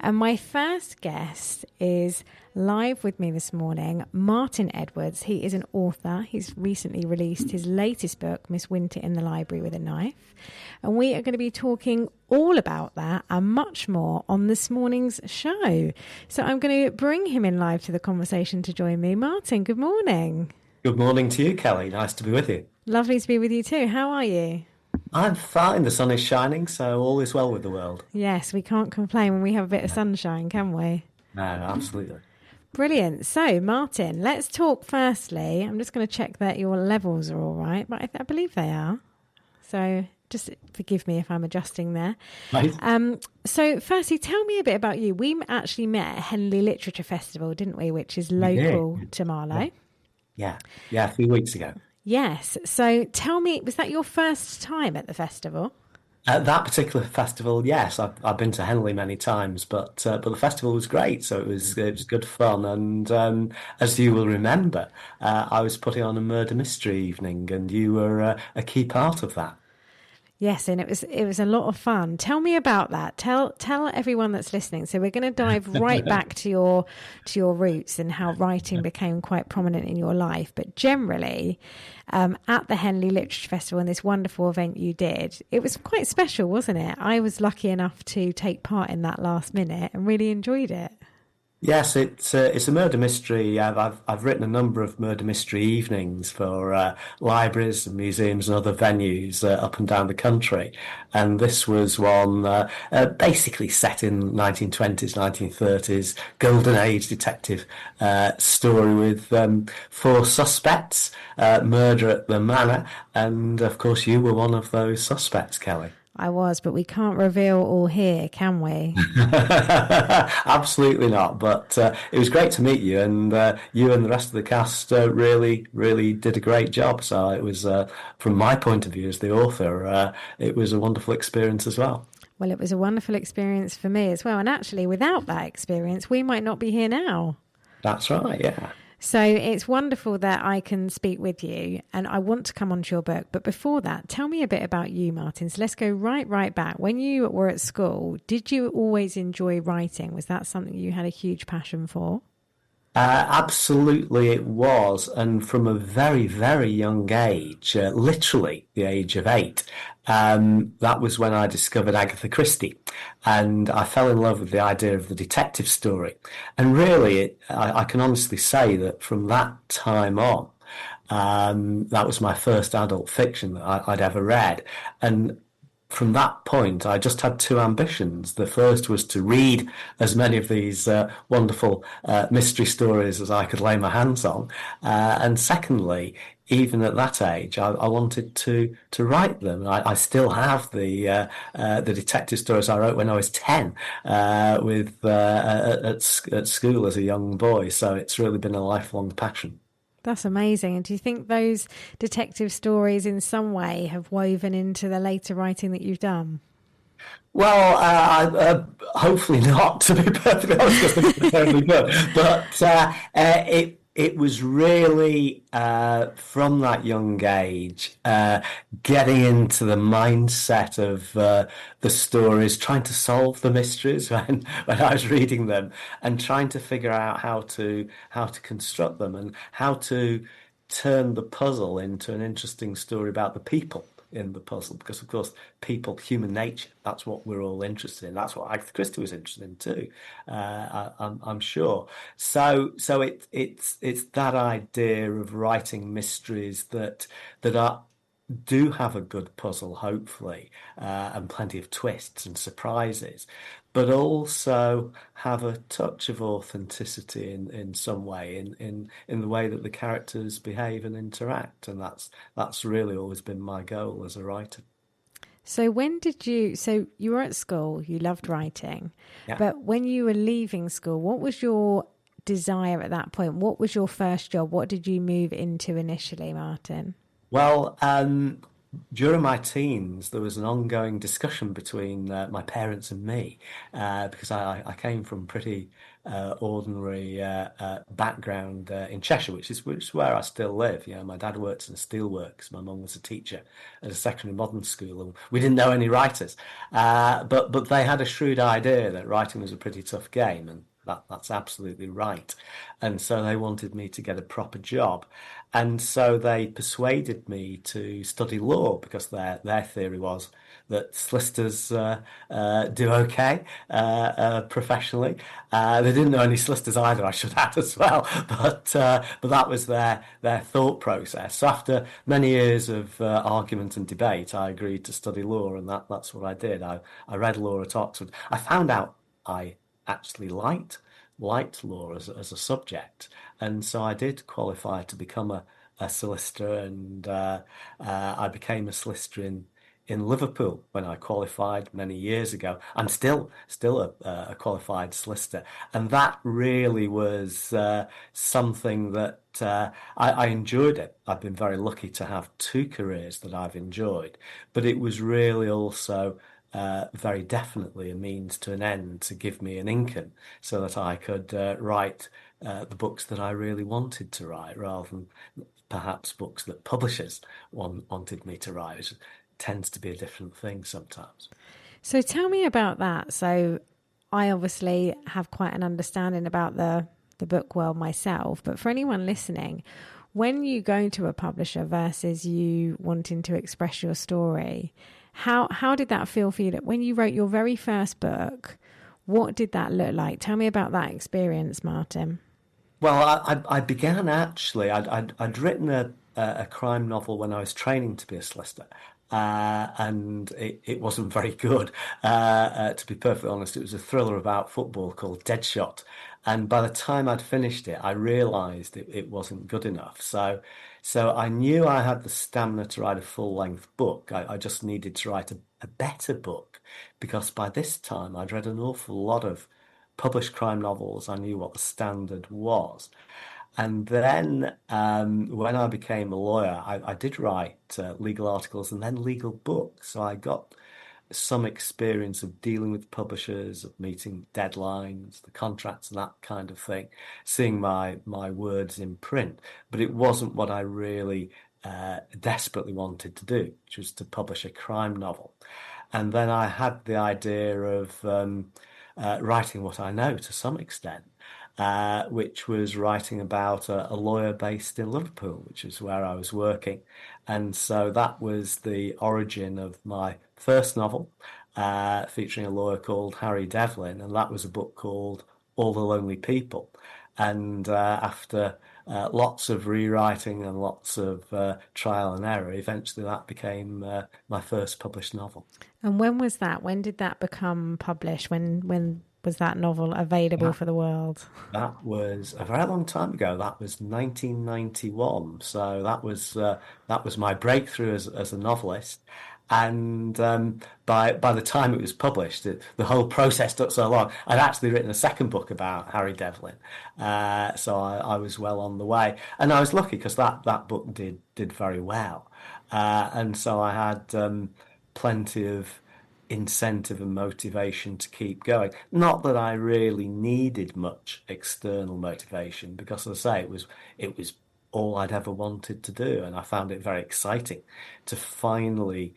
And my first guest is live with me this morning, Martin Edwards. He is an author. He's recently released his latest book, Miss Winter in the Library with a Knife. And we are going to be talking all about that and much more on this morning's show. So I'm going to bring him in live to the conversation to join me. Martin, good morning. Good morning to you, Kelly. Nice to be with you. Lovely to be with you too. How are you? I'm fine. The sun is shining, so all is well with the world. Yes, we can't complain when we have a bit of sunshine, can we? No, absolutely. Brilliant. So, Martin, let's talk firstly. I'm just going to check that your levels are all right, but I believe they are. So just forgive me if I'm adjusting there. Right. So firstly, tell me a bit about you. We actually met at Henley Literature Festival, didn't we? Which is local to Marlow. Yeah, a few weeks ago. Yes. So tell me, was that your first time at the festival? At that particular festival, yes, I've been to Henley many times, but the festival was great, so it was good fun. And as you will remember, I was putting on a murder mystery evening, and you were a key part of that. Yes, and it was a lot of fun. Tell me about that. Tell everyone that's listening. So we're going to dive right back to your roots and how writing became quite prominent in your life. But generally, at the Henley Literature Festival and this wonderful event you did, it was quite special, wasn't it? I was lucky enough to take part in that last minute and really enjoyed it. Yes, it's a murder mystery. I've written a number of murder mystery evenings for libraries and museums and other venues up and down the country, and this was one basically set in 1920s, 1930s golden age detective story with 4 suspects, murder at the manor, and of course you were one of those suspects, Kelly. I was, but we can't reveal all here, can we? Absolutely not. But it was great to meet you, and you and the rest of the cast really, really did a great job. So it was, from my point of view as the author, it was a wonderful experience as well. Well, it was a wonderful experience for me as well. And actually, without that experience, we might not be here now. That's right, yeah. So it's wonderful that I can speak with you, and I want to come onto your book. But before that, tell me a bit about you, Martin. So let's go right back. When you were at school, did you always enjoy writing? Was that something you had a huge passion for? Absolutely, it was. And from a very, very young age, literally the age of 8, that was when I discovered Agatha Christie. And I fell in love with the idea of the detective story. And really, I can honestly say that from that time on, that was my first adult fiction that I'd ever read. And from that point, I just had 2 ambitions. The first was to read as many of these wonderful mystery stories as I could lay my hands on. And secondly, even at that age, I wanted to write them. I still have the detective stories I wrote when I was 10 at school as a young boy. So it's really been a lifelong passion. That's amazing. And do you think those detective stories in some way have woven into the later writing that you've done? Well, hopefully not, to be perfectly honest, because they're terribly good. But it was really from that young age, getting into the mindset of the stories, trying to solve the mysteries when I was reading them, and trying to figure out how to construct them and how to turn the puzzle into an interesting story about the people in the puzzle, because of course people, human nature, that's what we're all interested in. That's what Agatha Christie was interested in too, I'm sure. So it's that idea of writing mysteries that do have a good puzzle, hopefully, and plenty of twists and surprises, but also have a touch of authenticity in some way, in the way that the characters behave and interact. And that's really always been my goal as a writer. So so you were at school, you loved writing, Yeah. but when you were leaving school, what was your desire at that point? What was your first job? What did you move into initially, Martin? Well, during my teens, there was an ongoing discussion between my parents and me because I came from pretty ordinary background in Cheshire, which is where I still live. You know, my dad worked in a steelworks. My mum was a teacher at a secondary modern school, and we didn't know any writers. But they had a shrewd idea that writing was a pretty tough game, and that's absolutely right. And so they wanted me to get a proper job. And so they persuaded me to study law because their theory was that solicitors do okay professionally. They didn't know any solicitors either, I should add as well. But that was their thought process. So after many years of argument and debate, I agreed to study law, and that's what I did. I read law at Oxford. I found out I actually liked law as a subject, and so I did qualify to become a solicitor, and I became a solicitor in Liverpool when I qualified many years ago. I'm still a qualified solicitor, and that really was something that I enjoyed it. I've been very lucky to have two careers that I've enjoyed, but it was really also very definitely a means to an end to give me an income so that I could write the books that I really wanted to write rather than perhaps books that publishers wanted me to write, which tends to be a different thing sometimes. So tell me about that. So I obviously have quite an understanding about the book world myself, but for anyone listening, when you go to a publisher versus you wanting to express your story, how did that feel for you? That when you wrote your very first book, what did that look like? Tell me about that experience, Martin. Well, I began actually. I'd written a crime novel when I was training to be a solicitor, and it wasn't very good. To be perfectly honest, it was a thriller about football called Deadshot, and by the time I'd finished it, I realised it wasn't good enough. So I knew I had the stamina to write a full-length book. I just needed to write a better book because by this time I'd read an awful lot of published crime novels. I knew what the standard was. And then when I became a lawyer, I did write legal articles and then legal books. So I got some experience of dealing with publishers, of meeting deadlines, the contracts and that kind of thing, seeing my words in print. But it wasn't what I really desperately wanted to do, which was to publish a crime novel. And then I had the idea of writing what I know to some extent, which was writing about a lawyer based in Liverpool, which is where I was working. And so that was the origin of my first novel, featuring a lawyer called Harry Devlin, and that was a book called All the Lonely People. And after lots of rewriting and lots of trial and error, eventually that became my first published novel. And when was that? When did that become published? When was that novel available for the world? That was a very long time ago. That was 1991. So that was my breakthrough as a novelist. And by the time it was published, the whole process took so long. I'd actually written a second book about Harry Devlin, so I was well on the way. And I was lucky because that book did very well, and so I had plenty of incentive and motivation to keep going. Not that I really needed much external motivation, because as I say, it was all I'd ever wanted to do, and I found it very exciting to finally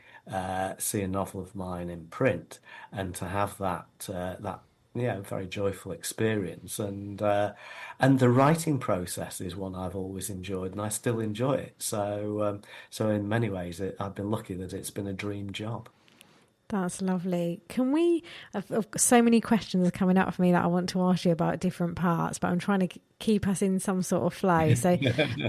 see a novel of mine in print and to have that very joyful experience. And the writing process is one I've always enjoyed, and I still enjoy it. So in many ways, I've been lucky that it's been a dream job. That's lovely. I've got so many questions coming up for me that I want to ask you about different parts, but I'm trying to keep us in some sort of flow. So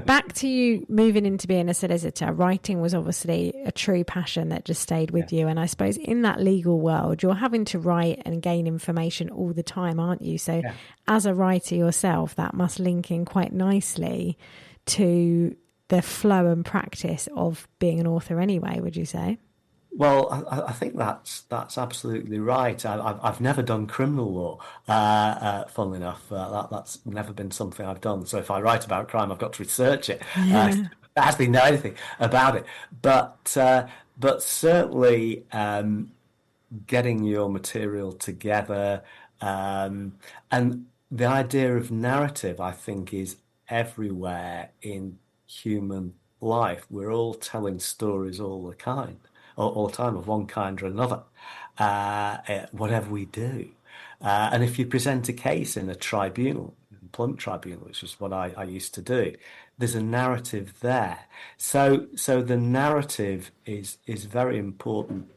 back to you moving into being a solicitor. Writing was obviously a true passion that just stayed with you. And I suppose in that legal world, you're having to write and gain information all the time, aren't you? So as a writer yourself, that must link in quite nicely to the flow and practice of being an author anyway, would you say? Well, I think that's absolutely right. I've never done criminal law, funnily enough. That's never been something I've done. So if I write about crime, I've got to research it. I actually know anything about it. But but certainly getting your material together, and the idea of narrative, I think, is everywhere in human life. We're all telling stories all the time, of one kind or another, whatever we do. And if you present a case in a tribunal, employment tribunal, which is what I used to do, there's a narrative there. So the narrative is very important.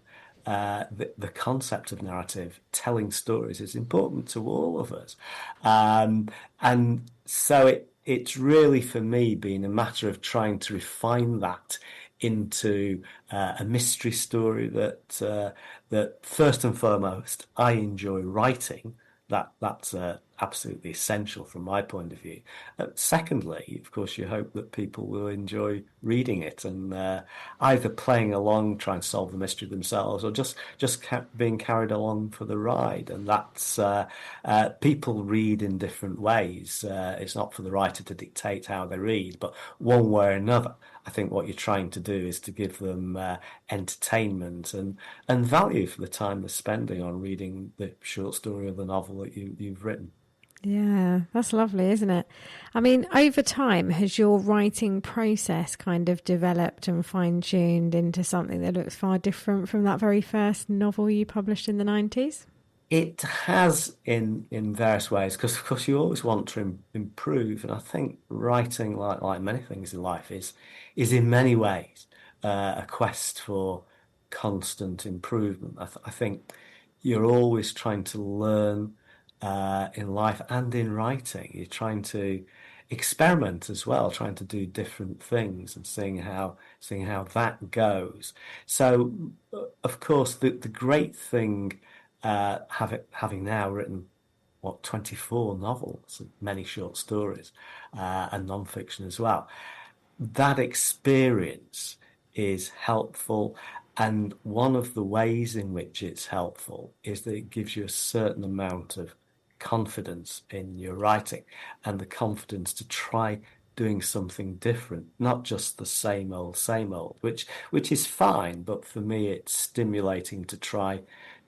The concept of narrative, telling stories, is important to all of us. And so it's really, for me, been a matter of trying to refine that into a mystery story that first and foremost I enjoy writing. That's absolutely essential from my point of view. Secondly, of course, you hope that people will enjoy reading it and either playing along, trying to solve the mystery themselves, or just being carried along for the ride. And that's people read in different ways. It's not for the writer to dictate how they read, but one way or another, I think what you're trying to do is to give them entertainment and value for the time they're spending on reading the short story or the novel that you've written. Yeah, that's lovely, isn't it? I mean, over time, has your writing process kind of developed and fine-tuned into something that looks far different from that very first novel you published in the 90s? It has in various ways, because of course you always want to improve, and I think writing, like many things in life, is in many ways a quest for constant improvement. I think you're always trying to learn in life and in writing. You're trying to experiment as well, trying to do different things and seeing how that goes. So, of course, the great thing, having now written 24 novels, many short stories, and non-fiction as well, that experience is helpful. And one of the ways in which it's helpful is that it gives you a certain amount of confidence in your writing, and the confidence to try doing something different, not just the same old, which is fine. But for me, it's stimulating to try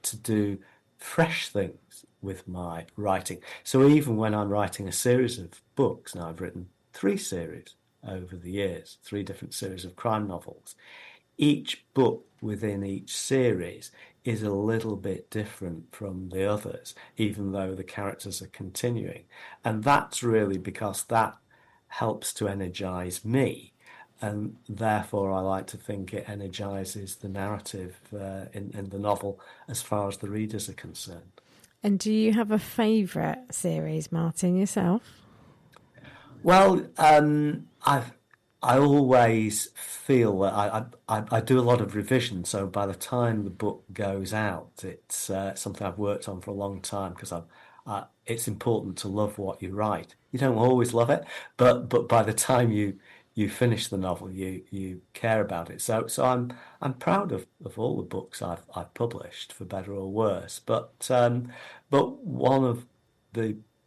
to do fresh things with my writing. So even when I'm writing a series of books, now I've written 3 series over the years, 3 different series of crime novels. Each book within each series is a little bit different from the others, even though the characters are continuing. And that's really because that helps to energize me. And therefore, I like to think it energizes the narrative in the novel as far as the readers are concerned. And do you have a favourite series, Martin, yourself? Well, I always feel that I do a lot of revision, so by the time the book goes out, it's something I've worked on for a long time, because it's important to love what you write. You don't always love it, but by the time you finish the novel, you care about it. So I'm proud of all the books I've published, for better or worse. But one of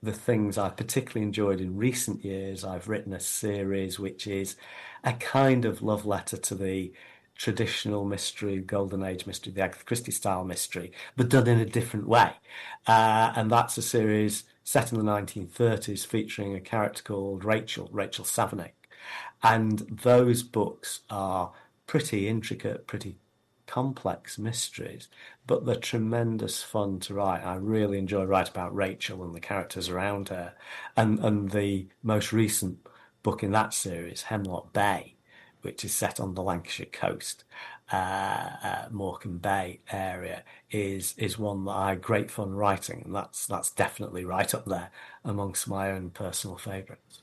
the things I particularly enjoyed in recent years, I've written a series which is a kind of love letter to the traditional mystery, Golden Age mystery, the Agatha Christie style mystery, but done in a different way. And that's a series set in the 1930s, featuring a character called Rachel Savanack. And those books are pretty intricate, pretty complex mysteries, but they're tremendous fun to write. I really enjoy writing about Rachel and the characters around her. And the most recent book in that series, Hemlock Bay, which is set on the Lancashire coast, Morecambe Bay area, is one that I had great fun writing, and that's definitely right up there amongst my own personal favourites.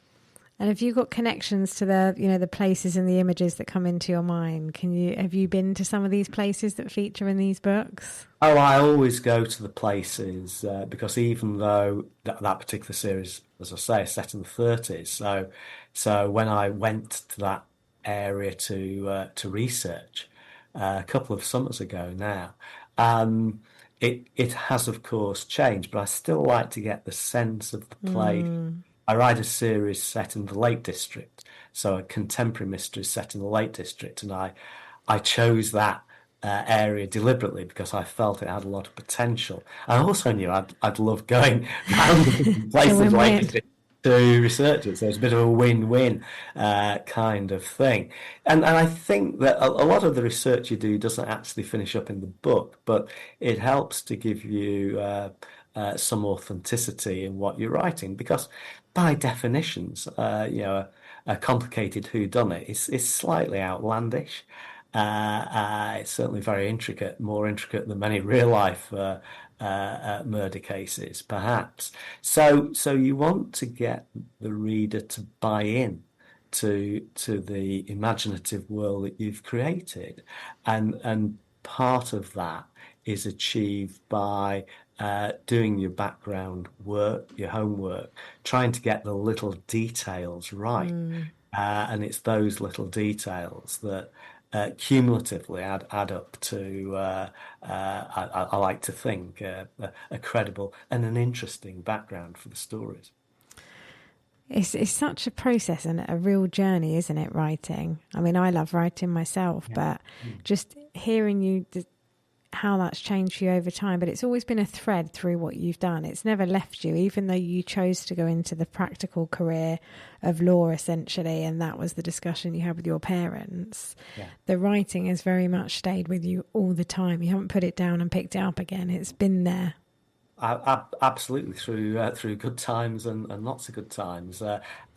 And have you got connections to the places and the images that come into your mind? Have you been to some of these places that feature in these books? Oh, I always go to the places because even though that particular series, as I say, is set in the 30s, so when I went to that area to research a couple of summers ago now, it has of course changed, but I still like to get the sense of the place. I write a series set in the Lake District, so a contemporary mystery set in the Lake District, and I chose that area deliberately because I felt it had a lot of potential. I also knew I'd love going around It's a places like win-win. this to research it. So it's a bit of a win-win kind of thing. And I think that a lot of the research you do doesn't actually finish up in the book, but it helps to give you some authenticity in what you're writing because by definitions, a complicated whodunit is slightly outlandish. It's certainly very intricate, more intricate than many real life murder cases, perhaps. So you want to get the reader to buy in to the imaginative world that you've created, and part of that is achieved by doing your background work, your homework, trying to get the little details right. Mm. And it's those little details that cumulatively add up to, I like to think, a credible and an interesting background for the stories. It's such a process and a real journey, isn't it, writing? I mean, I love writing myself, Yeah. but just hearing you, how that's changed you over time, but it's always been a thread through what you've done. It's never left you, even though you chose to go into the practical career of law, essentially, and that was the discussion you had with your parents. Yeah. The writing has very much stayed with you all the time. You haven't put it down and picked it up again. It's been there. Absolutely through good times and lots of good times,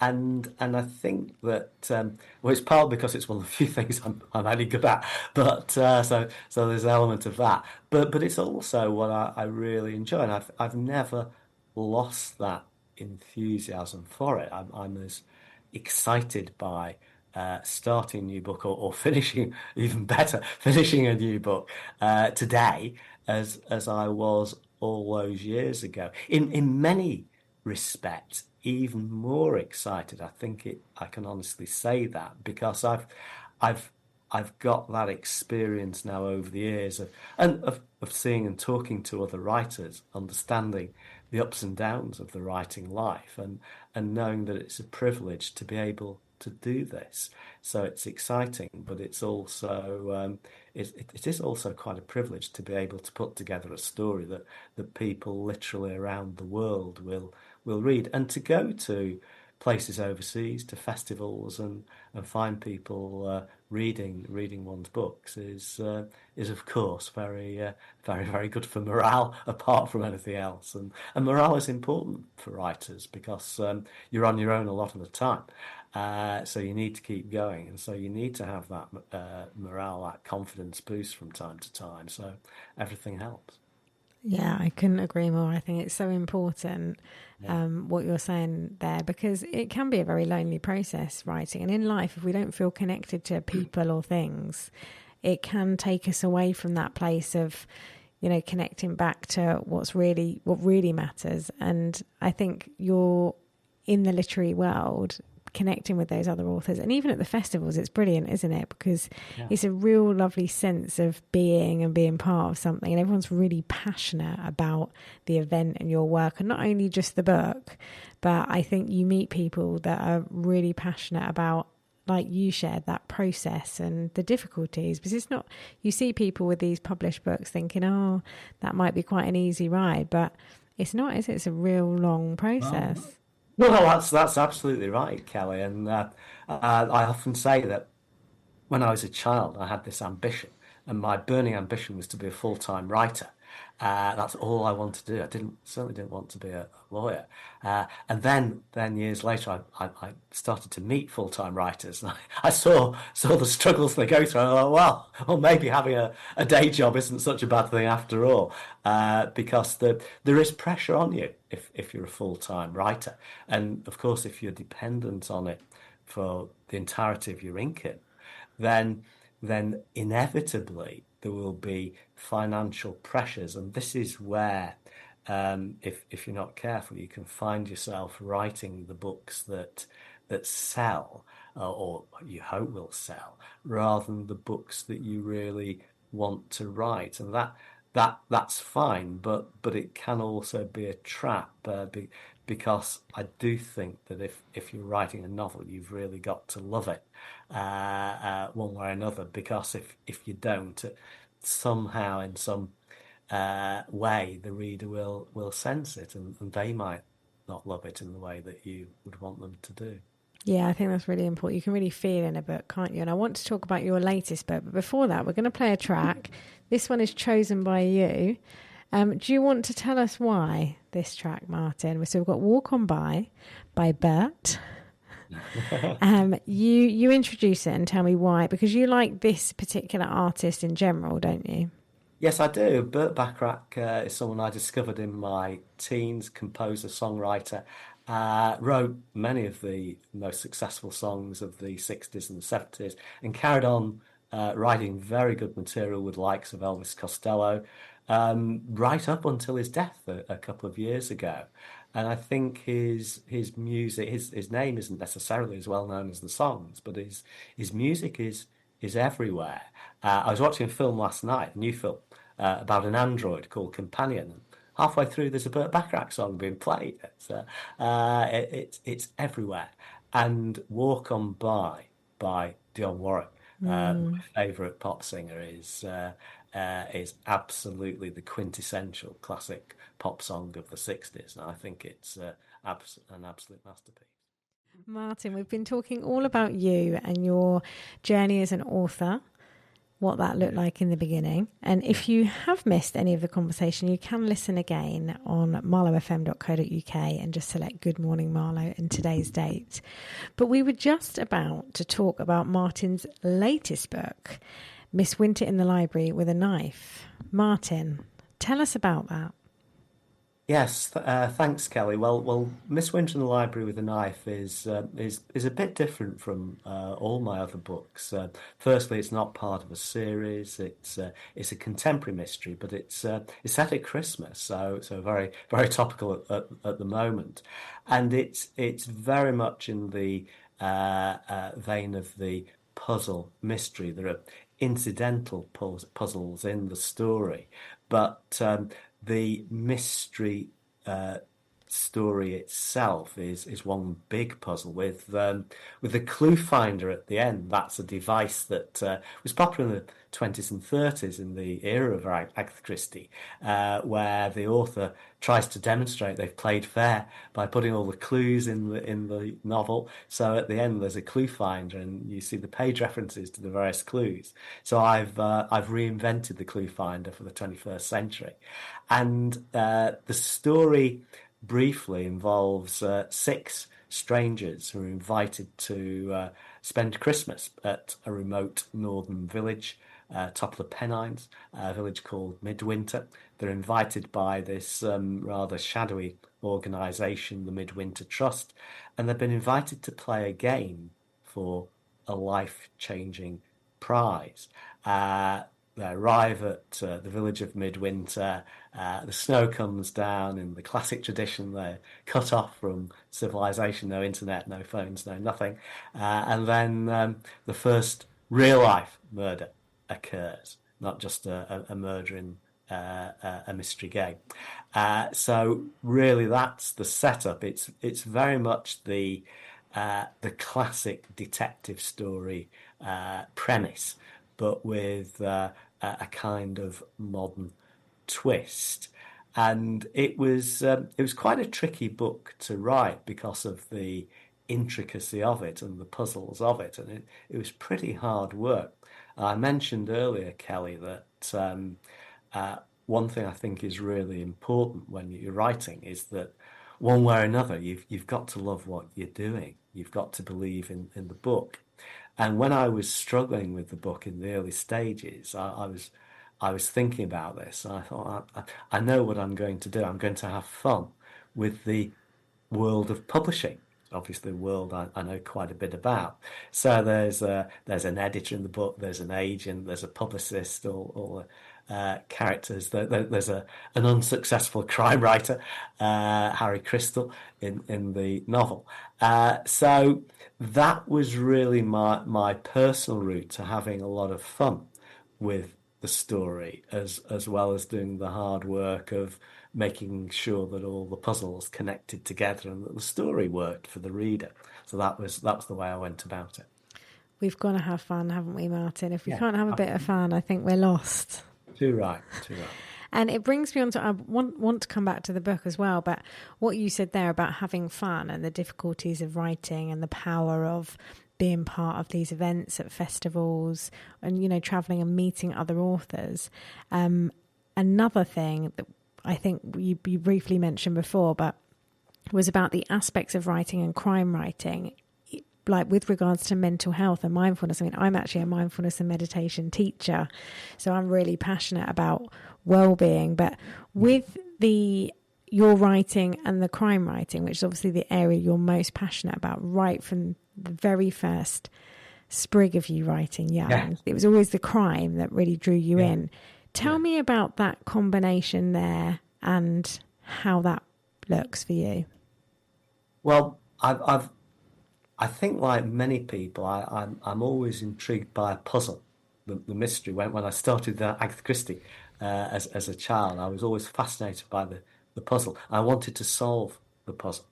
and I think that well, it's partly because it's one of the few things I'm only good at, but so there's an element of that, but it's also what I really enjoy, and I've never lost that enthusiasm for it. I'm as excited by starting a new book or finishing, even better, finishing a new book today as I was all those years ago. In many respects, even more excited. I can honestly say that because I've I've got that experience now over the years of seeing and talking to other writers, understanding the ups and downs of the writing life, and knowing that it's a privilege to be able to do this. So it's exciting, but it's also it is also quite a privilege to be able to put together a story that people literally around the world will read, and to go to places overseas, to festivals, and find people reading one's books is of course very good for morale apart from anything else, and morale is important for writers because you're on your own a lot of the time. So you need to keep going, and so you need to have that morale, that confidence boost from time to time. So everything helps. Yeah, I couldn't agree more. I think it's so important Yeah. what you're saying there, because it can be a very lonely process writing. And in life, if we don't feel connected to people or things, it can take us away from that place of, connecting back to what really matters. And I think you're in the literary world, connecting with those other authors, and even at the festivals, it's brilliant, isn't it? Because it's a real lovely sense of being part of something, and everyone's really passionate about the event and your work, and not only just the book, but I think you meet people that are really passionate about, like you shared, that process and the difficulties. Because it's not, you see people with these published books thinking, oh, that might be quite an easy ride, but it's not, is it? It's a real long process. Well, that's absolutely right, Kelly. And I often say that when I was a child, I had this ambition, and my burning ambition was to be a full-time writer. That's all I wanted to do. Certainly didn't want to be a lawyer. And then years later, I started to meet full-time writers. And I saw the struggles they go through. And I thought, well, maybe having a day job isn't such a bad thing after all, because there is pressure on you if you're a full-time writer. And of course, if you're dependent on it for the entirety of your income, then inevitably there will be financial pressures, and this is where, if you're not careful, you can find yourself writing the books that sell, or you hope will sell, rather than the books that you really want to write, and that's fine, but it can also be a trap, because I do think that if you're writing a novel, you've really got to love it one way or another, because if you don't, somehow, in some way, the reader will sense it, and they might not love it in the way that you would want them to do. Yeah, I think that's really important. You can really feel in a book, can't you? And I want to talk about your latest book, but before that, we're going to play a track. This one is chosen by you. Do you want to tell us why this track, Martin? So we've got Walk On by Bert. You introduce it and tell me why, because you like this particular artist in general, don't you? Yes, I do. Burt Bacharach is someone I discovered in my teens, composer, songwriter, wrote many of the most successful songs of the 60s and the 70s, and carried on writing very good material with likes of Elvis Costello, right up until his death a couple of years ago. And I think his music, his name isn't necessarily as well known as the songs, but his music is everywhere. I was watching a film last night, a new film, about an android called Companion. And halfway through, there's a Burt Bacharach song being played. It's everywhere. And Walk On by Dionne Warwick, my favourite pop singer, is absolutely the quintessential classic pop song of the 60s. And I think it's an absolute masterpiece. Martin, we've been talking all about you and your journey as an author, what that looked like in the beginning. And if you have missed any of the conversation, you can listen again on marlowfm.co.uk and just select Good Morning Marlow and today's date. But we were just about to talk about Martin's latest book, Miss Winter in the Library with a Knife. Martin, tell us about that. Yes, thanks, Kelly. Well, Miss Winter in the Library with a Knife is a bit different from all my other books. Firstly, it's not part of a series. It's a contemporary mystery, but it's set at Christmas, so very very topical at the moment, and it's very much in the vein of the puzzle mystery. There are incidental puzzles in the story, but the mystery story itself is one big puzzle with the clue finder at the end. That's a device that was popular in the 20s and 30s in the era of Agatha Christie, where the author tries to demonstrate they've played fair by putting all the clues in the novel. So at the end there's a clue finder, and you see the page references to the various clues. So I've reinvented the clue finder for the 21st century, and the story briefly involves 6 strangers who are invited to spend Christmas at a remote northern village, top of the Pennines, a village called Midwinter. They're invited by this rather shadowy organisation, the Midwinter Trust, and they've been invited to play a game for a life-changing prize. They arrive at the village of Midwinter. The snow comes down in the classic tradition. They're cut off from civilization, no internet, no phones, no nothing. And then the first real-life murder occurs, not just a murder in a mystery game. So really, that's the setup. It's very much the classic detective story premise, but with a kind of modern twist. And it was quite a tricky book to write because of the intricacy of it and the puzzles of it, and it was pretty hard work. I mentioned earlier, Kelly, that one thing I think is really important when you're writing is that one way or another you've got to love what you're doing. You've got to believe in the book. And when I was struggling with the book in the early stages, I was thinking about this, and I thought, I know what I'm going to do. I'm going to have fun with the world of publishing. Obviously, a world I know quite a bit about. So there's an editor in the book, there's an agent, there's a publicist, all characters. There's an unsuccessful crime writer, Harry Crystal, in the novel. So that was really my personal route to having a lot of fun with the story, as well as doing the hard work of making sure that all the puzzles connected together and that the story worked for the reader. So that was the way I went about it. We've got to have fun, haven't we, Martin? If we can't have a bit of fun, I think we're lost. Too right, too right. And it brings me on to, I want to come back to the book as well, but what you said there about having fun and the difficulties of writing and the power of being part of these events at festivals and, you know, traveling and meeting other authors. Another thing that I think you briefly mentioned before, but was about the aspects of writing and crime writing, like with regards to mental health and mindfulness. I mean, I'm actually a mindfulness and meditation teacher, so I'm really passionate about well-being. But with your writing and the crime writing, which is obviously the area you're most passionate about, right from the very first sprig of you writing young, yeah, it was always the crime that really drew you in. Tell me about that combination there and how that looks for you. Well, I think, like many people, I'm always intrigued by a puzzle, the mystery. When I started Agatha Christie as a child, I was always fascinated by the puzzle. I wanted to solve the puzzle,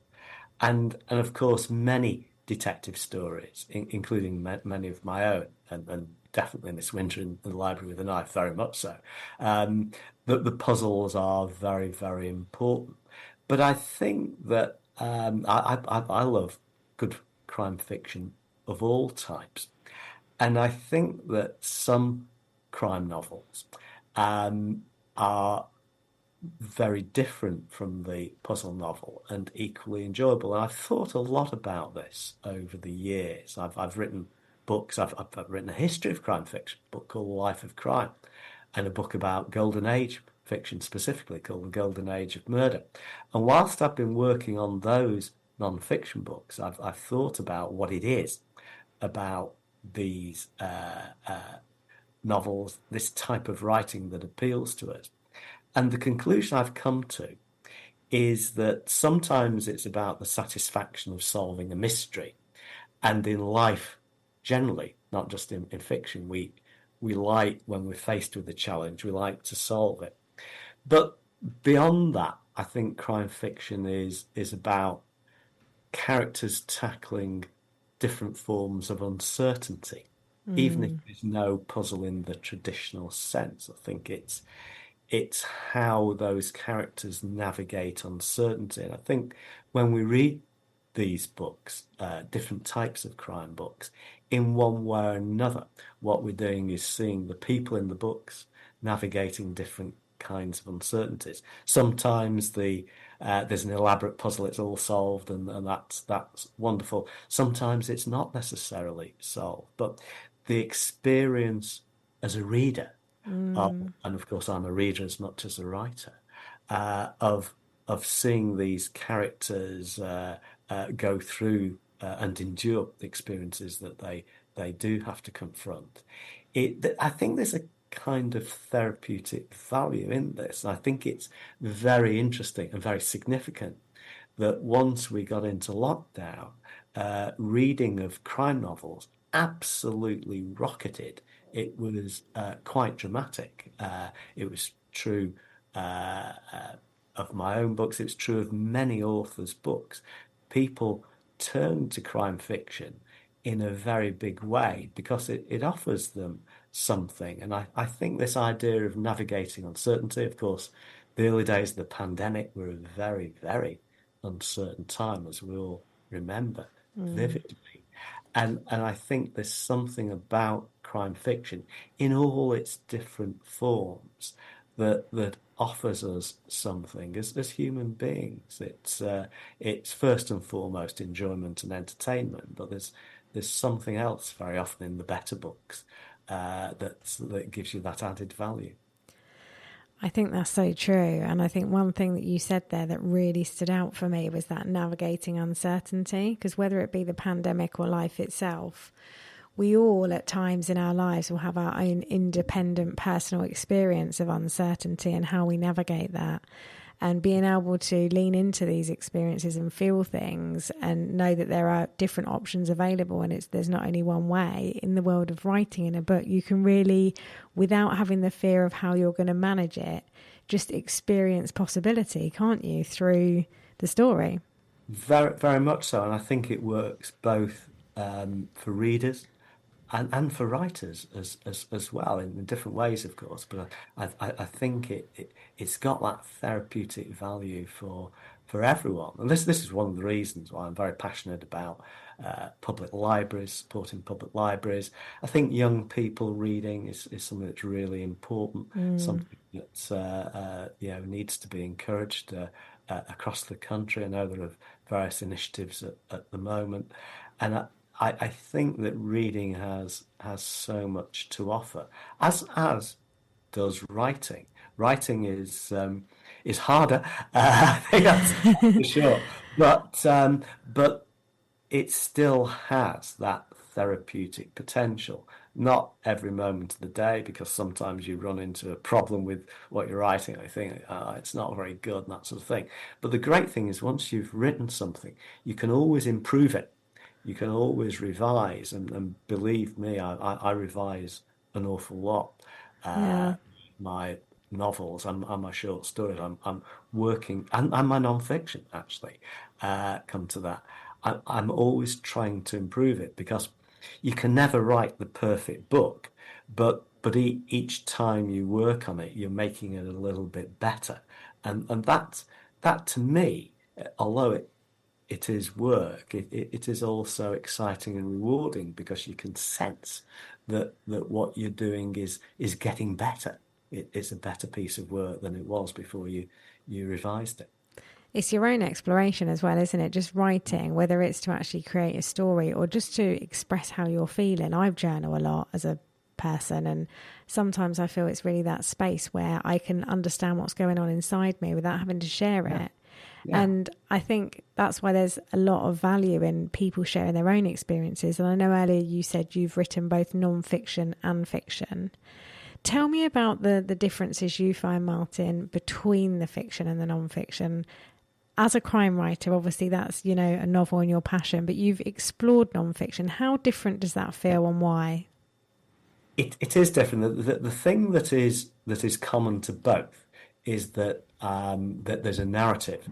and of course many detective stories, including many of my own, and definitely in this winter in the library with a knife, very much so. The puzzles are very, very important. But I think that I love good crime fiction of all types. And I think that some crime novels are very different from the puzzle novel and equally enjoyable. And I've thought a lot about this over the years. I've written books. I've written a history of crime fiction, a book called The Life of Crime, and a book about Golden Age fiction specifically called The Golden Age of Murder. And whilst I've been working on those non-fiction books, I've thought about what it is about these novels, this type of writing that appeals to us. And the conclusion I've come to is that sometimes it's about the satisfaction of solving a mystery. And in life, generally, not just in fiction, we like, when we're faced with a challenge, we like to solve it. But beyond that, I think crime fiction is about characters tackling different forms of uncertainty, even if there's no puzzle in the traditional sense. I think it's how those characters navigate uncertainty. And I think when we read these books, different types of crime books, in one way or another, what we're doing is seeing the people in the books navigating different kinds of uncertainties. Sometimes there's an elaborate puzzle, it's all solved, and that's wonderful. Sometimes it's not necessarily solved, but the experience as a reader, and of course I'm a reader as much as a writer, of seeing these characters go through and endure the experiences that they do have to confront. I think there's a kind of therapeutic value in this. And I think it's very interesting and very significant that once we got into lockdown, reading of crime novels absolutely rocketed. It was quite dramatic. It was true of my own books. It's true of many authors' books. People turn to crime fiction in a very big way because it offers them something. And I think this idea of navigating uncertainty, of course, the early days of the pandemic were a very, very uncertain time, as we all remember vividly. And I think there's something about crime fiction in all its different forms that offers us something as human beings. It's first and foremost enjoyment and entertainment, but there's something else very often in the better books that gives you that added value. I think that's so true. And I think one thing that you said there that really stood out for me was that navigating uncertainty, because whether it be the pandemic or life itself, we all at times in our lives will have our own independent personal experience of uncertainty and how we navigate that. And being able to lean into these experiences and feel things and know that there are different options available and there's not only one way. In the world of writing in a book, you can really, without having the fear of how you're going to manage it, just experience possibility, can't you, through the story? Very, very much so. And I think it works both for readers and for writers as well in different ways, of course. But I think it's got that therapeutic value for everyone. And this is one of the reasons why I'm very passionate about public libraries, supporting public libraries. I think young people reading is something that's really important, something that needs to be encouraged across the country. I know there are various initiatives at the moment, and I think that reading has so much to offer, as does writing. Writing is harder, I think that's for sure, but it still has that therapeutic potential. Not every moment of the day, because sometimes you run into a problem with what you're writing. I think it's not very good and that sort of thing. But the great thing is once you've written something, you can always improve it. You can always revise, and believe me, I revise an awful lot. Yeah. My novels and my short stories, I'm working, and my non-fiction actually, come to that. I'm always trying to improve it, because you can never write the perfect book, but each time you work on it, you're making it a little bit better, and that to me, although it is work, it is also exciting and rewarding, because you can sense that what you're doing is getting better. It's a better piece of work than it was before you revised it. It's your own exploration as well, isn't it? Just writing, whether it's to actually create a story or just to express how you're feeling. I journal a lot as a person, and sometimes I feel it's really that space where I can understand what's going on inside me without having to share it. Yeah. And I think that's why there's a lot of value in people sharing their own experiences. And I know earlier you said you've written both non-fiction and fiction. Tell me about the differences you find, Martin, between the fiction and the non-fiction. As a crime writer, obviously that's, a novel and your passion, but you've explored non-fiction. How different does that feel, and why? It is different. The thing that is common to both is that there's a narrative.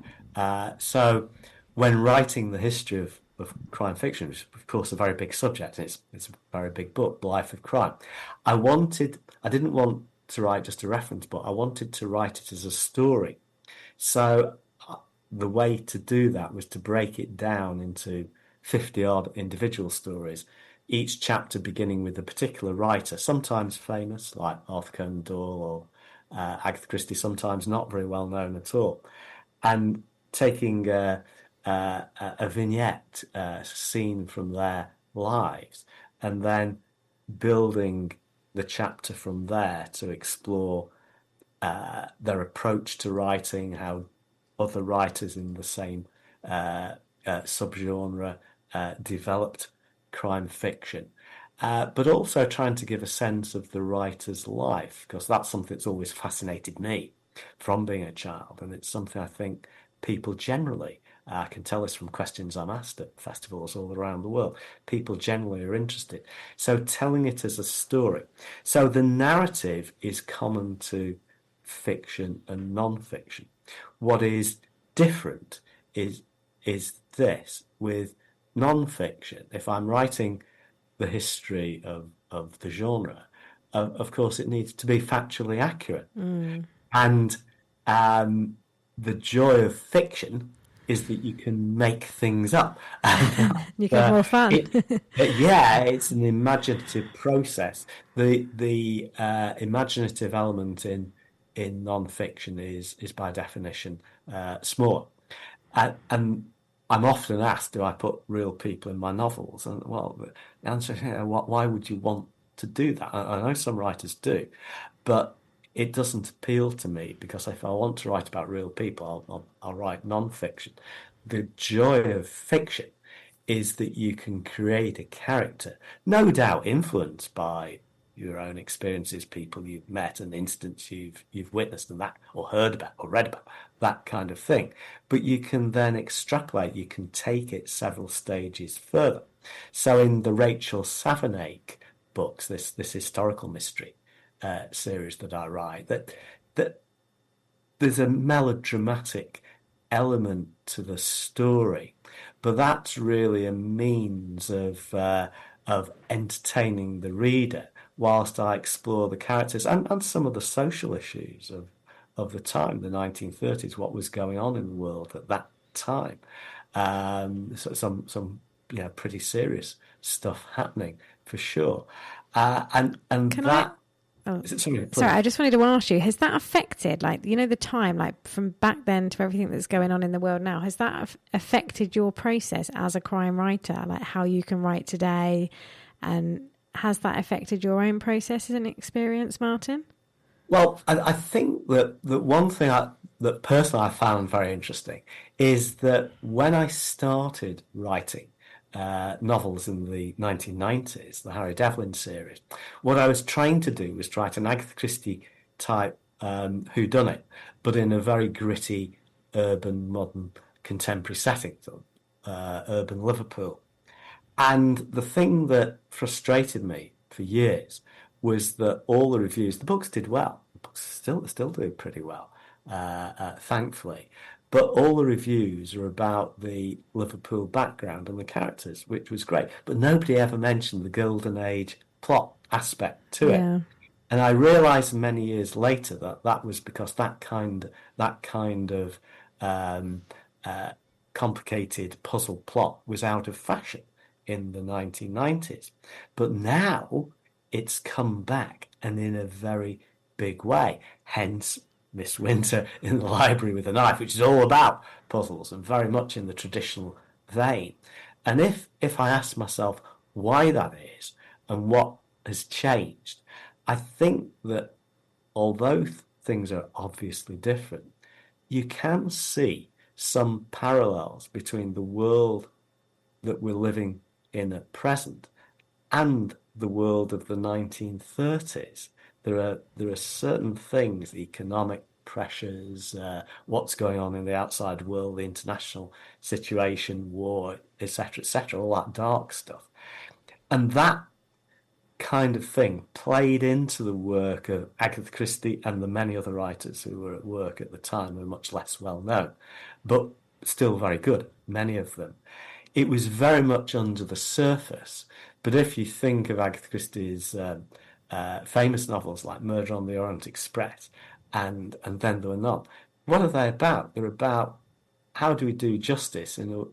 So when writing the history of crime fiction, which is of course a very big subject, and it's a very big book, The Life of Crime, I didn't want to write just a reference book. I wanted to write it as a story. So the way to do that was to break it down into 50-odd individual stories, each chapter beginning with a particular writer, sometimes famous, like Arthur Conan Doyle or Agatha Christie, sometimes not very well known at all, and taking a vignette, scene from their lives, and then building the chapter from there to explore their approach to writing, how other writers in the same subgenre developed crime fiction, but also trying to give a sense of the writer's life, because that's something that's always fascinated me from being a child, and it's something I think people generally, I can tell this from questions I'm asked at festivals all around the world, people generally are interested. So telling it as a story. So the narrative is common to fiction and non-fiction. What is different is this: with non-fiction, if I'm writing the history of the genre, of course it needs to be factually accurate. And the joy of fiction is that you can make things up. You get more fun. It's an imaginative process. The imaginative element in non-fiction is by definition small. And I'm often asked, do I put real people in my novels? And well, the answer is, why would you want to do that? I know some writers do, but it doesn't appeal to me, because if I want to write about real people, I'll write non-fiction. The joy of fiction is that you can create a character, no doubt influenced by your own experiences, people you've met, and incidents you've witnessed, and that, or heard about, or read about, that kind of thing. But you can then extrapolate. You can take it several stages further. So in the Rachel Savanake books, this historical mystery series that I write, that there's a melodramatic element to the story, but that's really a means of of entertaining the reader whilst I explore the characters and some of the social issues of the time, the 1930s, what was going on in the world at that time. So some pretty serious stuff happening for sure. And Can that. Sorry, I just wanted to ask you, has that affected, like, the time, like from back then to everything that's going on in the world now, has that affected your process as a crime writer, like how you can write today? And has that affected your own processes and experience, Martin? Well, I think that the one thing that personally I found very interesting is that when I started writing novels in the 1990s, the Harry Devlin series, what I was trying to do was write an Agatha Christie type whodunit, but in a very gritty, urban, modern, contemporary setting, so, urban Liverpool. And the thing that frustrated me for years was that all the reviews, the books did well. The books still do pretty well, thankfully. But all the reviews are about the Liverpool background and the characters, which was great. But nobody ever mentioned the Golden Age plot aspect to it. And I realised many years later that was because that kind of complicated puzzle plot was out of fashion in the 1990s. But now it's come back, and in a very big way. Hence Miss Winter in the Library with a Knife, which is all about puzzles and very much in the traditional vein. And if I ask myself why that is and what has changed, I think that although things are obviously different, you can see some parallels between the world that we're living in at present and the world of the 1930s. There are certain things, economic pressures, what's going on in the outside world, the international situation, war, etc., all that dark stuff. And that kind of thing played into the work of Agatha Christie and the many other writers who were at work at the time, who are much less well known, but still very good, many of them. It was very much under the surface. But if you think of Agatha Christie's famous novels like Murder on the Orient Express and Then There Were None, what are they about? They're about how do we do justice in a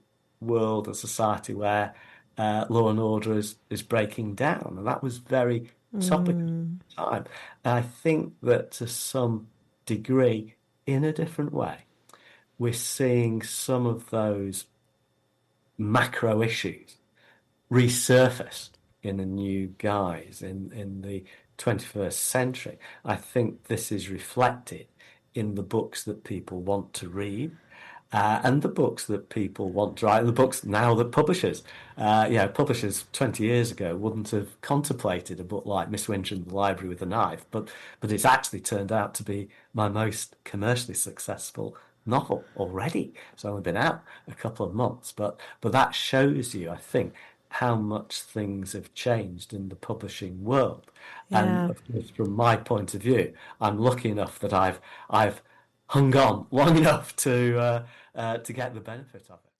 world, a society where law and order is breaking down. And that was very topical at the time. And I think that to some degree, in a different way, we're seeing some of those macro issues resurface in a new guise in the 21st century. I think this is reflected in the books that people want to read and the books that people want to write, the books now that publishers 20 years ago wouldn't have contemplated a book like Miss Winter in the Library with a Knife, but it's actually turned out to be my most commercially successful novel already. It's only been out a couple of months, but that shows you, I think, how much things have changed in the publishing world. Yeah. And of course, from my point of view, I'm lucky enough that I've hung on long enough to get the benefit of it.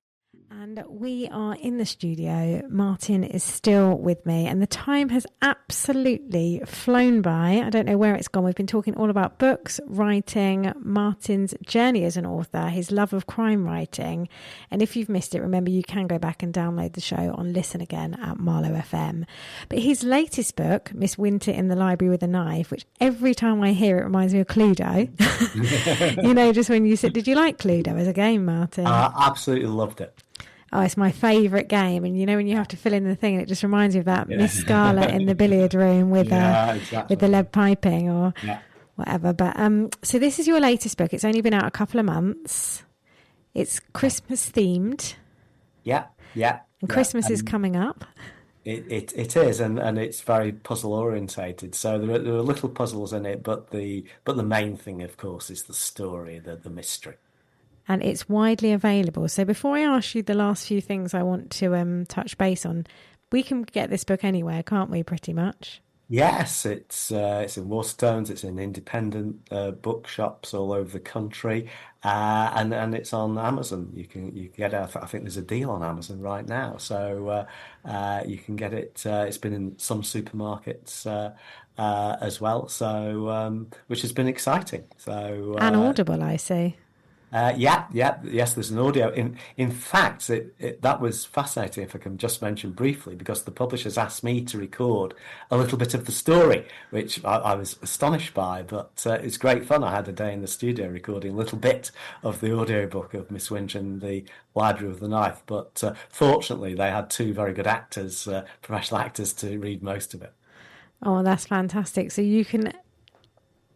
And we are in the studio. Martin is still with me, and the time has absolutely flown by. I don't know where it's gone. We've been talking all about books, writing, Martin's journey as an author, his love of crime writing. And if you've missed it, remember you can go back and download the show on Listen Again at Marlow FM. But his latest book, Miss Winter in the Library with a Knife, which every time I hear it reminds me of Cluedo. Just when you said, did you like Cluedo as a game, Martin? I absolutely loved it. Oh, it's my favourite game. And when you have to fill in the thing, and it just reminds me of that Miss Scarlet in the billiard room with with the lead piping or whatever. But so this is your latest book. It's only been out a couple of months. It's Christmas themed. Yeah. And Christmas is coming up. It is, and it's very puzzle orientated. So there are little puzzles in it, but the main thing, of course, is the story, the mystery. And it's widely available. So before I ask you the last few things I want to touch base on, we can get this book anywhere, can't we, pretty much? Yes, it's in Waterstones. It's in independent bookshops all over the country, and it's on Amazon. You can get it. I think there's a deal on Amazon right now, so you can get it. It's been in some supermarkets as well, so which has been exciting. So And Audible, I see. yes. There's an audio. In fact, that was fascinating. If I can just mention briefly, because the publishers asked me to record a little bit of the story, which I was astonished by. But it's great fun. I had a day in the studio recording a little bit of the audiobook of Miss Winch and the Library of the Knife. But fortunately, they had two very good actors, professional actors, to read most of it. Oh, that's fantastic. So you can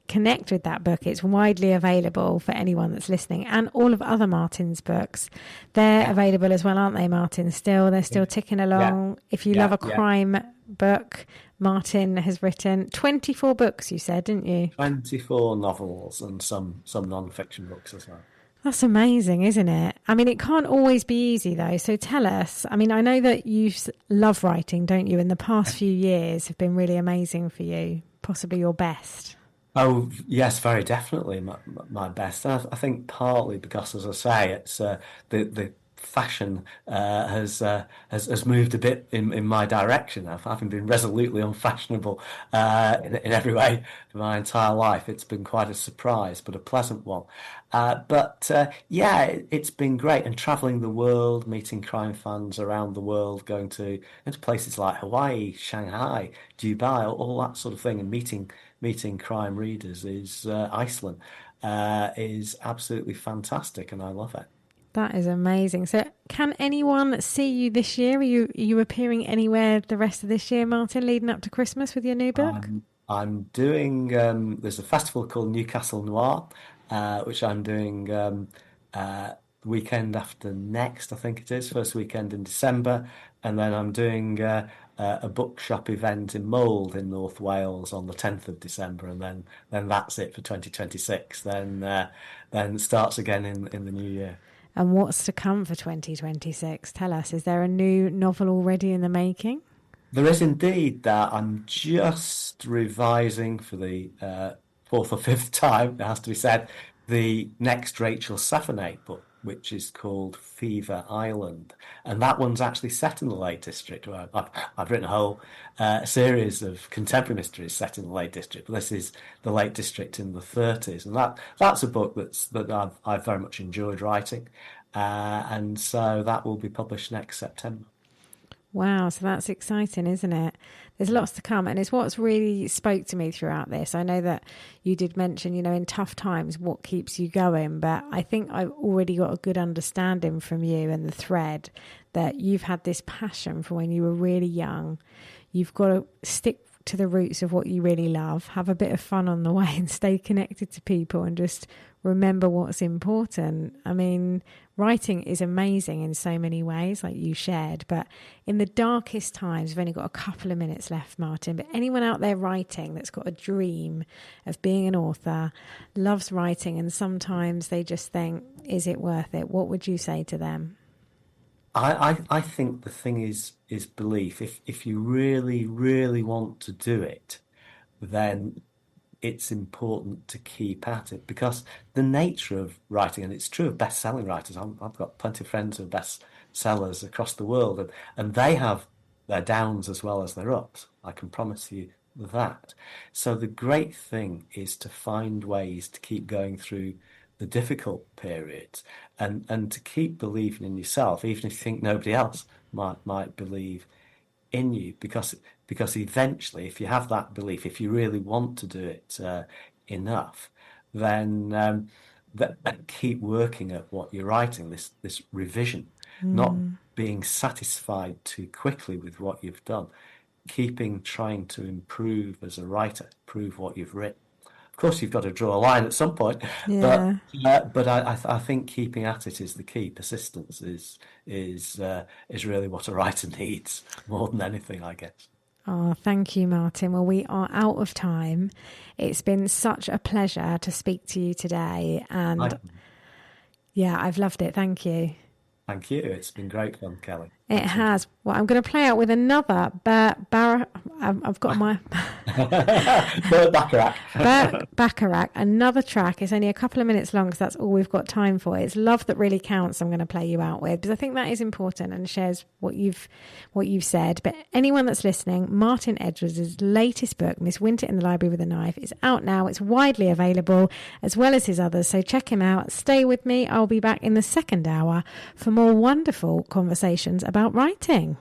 connect with that book. It's widely available for anyone that's listening, and all of other Martin's books. They're available as well, aren't they, Martin? They're still ticking along. If you love a crime book, Martin has written 24 books, you said, didn't you? 24 novels and some non-fiction books as well. That's amazing, isn't it? I mean, it can't always be easy, though. So tell us, I mean, I know that you love writing, don't you? And the past few years have been really amazing for you, possibly your best. Oh yes, very definitely my best. And I think partly because, as I say, it's the fashion has moved a bit in my direction. Having been resolutely unfashionable in every way for my entire life, it's been quite a surprise, but a pleasant one. It's been great, and traveling the world, meeting crime fans around the world, going into places like Hawaii, Shanghai, Dubai, all that sort of thing, and meeting crime readers is Iceland is absolutely fantastic, and I love it. That is amazing. So can anyone see you this year? Are you appearing anywhere the rest of this year, Martin, leading up to Christmas with your new book? I'm doing, there's a festival called Newcastle Noir, which I'm doing the weekend after next, I think it is, first weekend in December. And then I'm doing a bookshop event in Mold in North Wales on the 10th of December. And then that's it for 2026. Then it starts again in the new year. And what's to come for 2026? Tell us, is there a new novel already in the making? There is indeed that. I'm just revising for the fourth or fifth time, it has to be said, the next Rachel Safanate book, which is called Fever Island. And that one's actually set in the Lake District. Where I've written a whole series of contemporary mysteries set in the Lake District, but this is the Lake District in the 30s. And that's a book that I've very much enjoyed writing. And so that will be published next September. Wow, so that's exciting, isn't it? There's lots to come, and it's what's really spoke to me throughout this. I know that you did mention, in tough times, what keeps you going, but I think I've already got a good understanding from you and the thread that you've had this passion for when you were really young. You've got to stick to the roots of what you really love, have a bit of fun on the way, and stay connected to people and just remember what's important. I mean, writing is amazing in so many ways, like you shared, but in the darkest times, we've only got a couple of minutes left, Martin, but anyone out there writing that's got a dream of being an author, loves writing, and sometimes they just think, is it worth it? What would you say to them? I think the thing is belief. If you really, really want to do it, then it's important to keep at it, because the nature of writing, and it's true of best-selling writers, I've got plenty of friends who are bestsellers across the world, and they have their downs as well as their ups. I can promise you that. So the great thing is to find ways to keep going through the difficult periods, and to keep believing in yourself, even if you think nobody else might believe in you, because eventually, if you have that belief, if you really want to do it enough, then keep working at what you're writing. This revision, not being satisfied too quickly with what you've done, trying to improve as a writer, prove what you've written. Of course, you've got to draw a line at some point, Yeah. but I think keeping at it is the key. Persistence is really what a writer needs more than anything, I guess. Oh, thank you, Martin. Well, we are out of time. It's been such a pleasure to speak to you today, and yeah, I've loved it. Thank you. Thank you. It's been great fun, Kelly. It has. Well, I'm going to play out with another. I've got my Bacharach. Another track. It's only a couple of minutes long because that's all we've got time for. It's Love That Really Counts. I'm going to play you out with because I think that is important and shares what you've said. But anyone that's listening, Martin Edwards' latest book, Miss Winter in the Library with a Knife, is out now. It's widely available as well as his others. So check him out. Stay with me. I'll be back in the second hour for more wonderful conversations about writing.